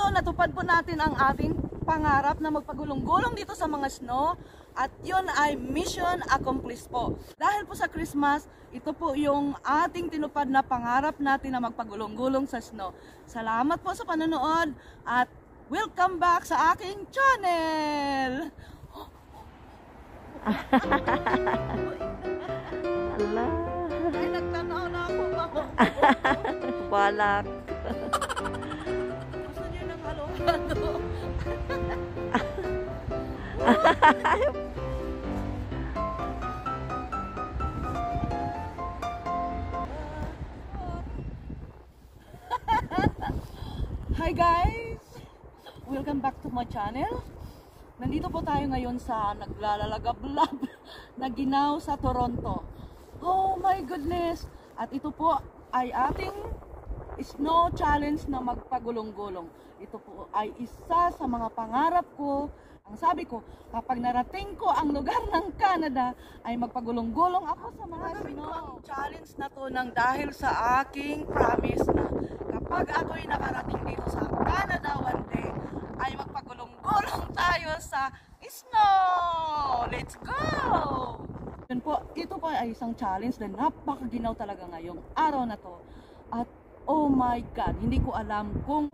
So natupad po natin ang ating pangarap na magpagulong-gulong dito sa mga snow. At yun ay mission accomplished po. Dahil po sa Christmas, ito po yung ating tinupad na pangarap natin na magpagulong-gulong sa snow. Salamat po sa panonood at welcome back sa aking channel! Allah. Ay, nagtanaw na ako ba? Balak. Gusto niyo ng halo-halo? Hi guys! Welcome back to my channel. Nandito po tayo ngayon sa naglalagablab na ginaw sa Toronto. Oh my goodness! At ito po ay ating snow challenge na magpagulong-gulong. Ito po ay isa sa mga pangarap ko. Ang sabi ko, kapag narating ko ang lugar ng Canada, ay magpagulong-gulong ako sa mga snow. Challenge na to nang dahil sa aking promise na kapag ako'y nakarating dito sa Canada one day, ay magpagulong-gulong tayo sa snow! Let's go! Yun po, ito po ay isang challenge na napakaginaw talaga ngayong araw na to. At oh my God, hindi ko alam kung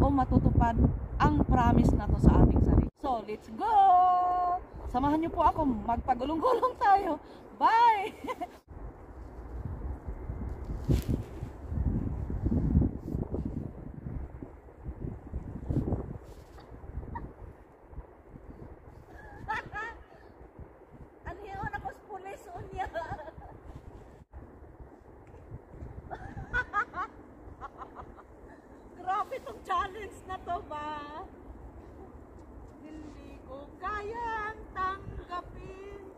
o matutupad ang promise na to sa ating sarili. So, let's go! Samahan niyo po ako, magpagulong-gulong tayo. Bye! Aniyawan ako sa pulis, unya. Grabe tong challenge na to ba? Hindi ko kayang tanggapin.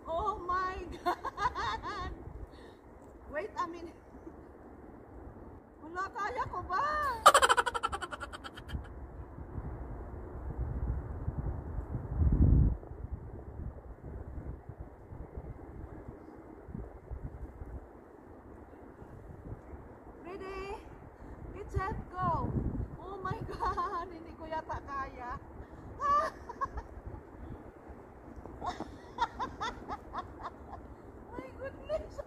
Oh my God! Wait a minute. Wala, kaya ko ba? Ready? Get set, go! Oh my God! Hindi ko yata kaya. My goodness!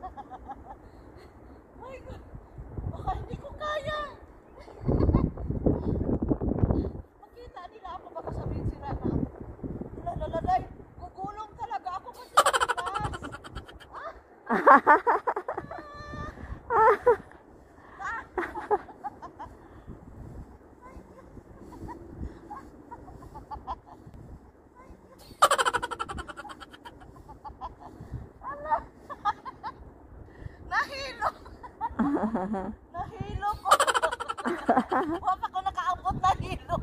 My God! Baka hindi ko kaya! Makita nila ako, baka sabihin sila na lalalay, gugulong talaga ako kasi matigas. Nahilo! Nahilo ko! Huwag ako nakaabot na hilo!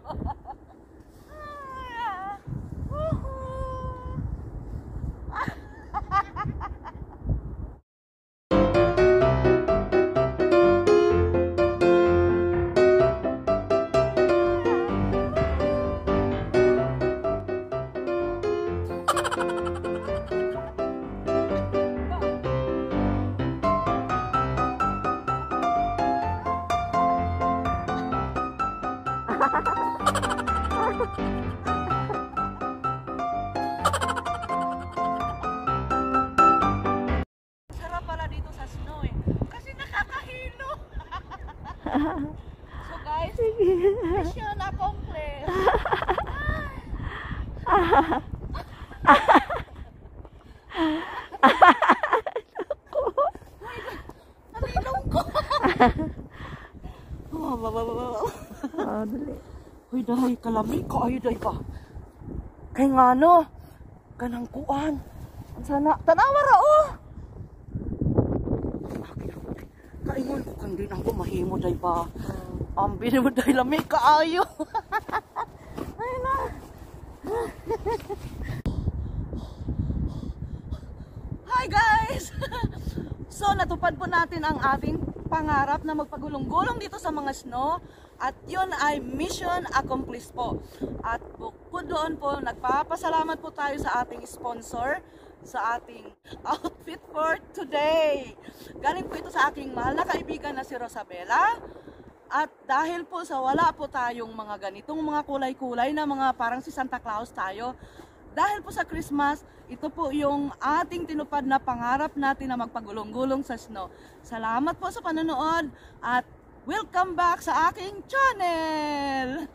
Sarap pala dito sa snow eh. Kasi nakakahilo. So guys, mission accomplished. Nalilong ko. Oh, dali. Uy, dahay, kalami ka ayo dahay pa. Kay nga no, kanang kuan. Sana, tanawa ra oh. Kaingon ko kang din ako mahimo dahay pa. Ambi mo dahay lami ka ayo. Ay na. Hi guys! So natupad po natin ang ating pangarap na magpagulong-gulong dito sa mga snow. At yun ay mission accomplished po. At bukod doon po, nagpapasalamat po tayo sa ating sponsor, sa ating outfit for today. Galing po ito sa aking mahal na kaibigan na si Rosabella. At dahil po sa wala po tayong mga ganitong mga kulay-kulay na mga parang si Santa Claus tayo, dahil po sa Christmas, ito po yung ating tinupad na pangarap natin na magpagulong-gulong sa snow. Salamat po sa panonood at welcome back sa aking channel!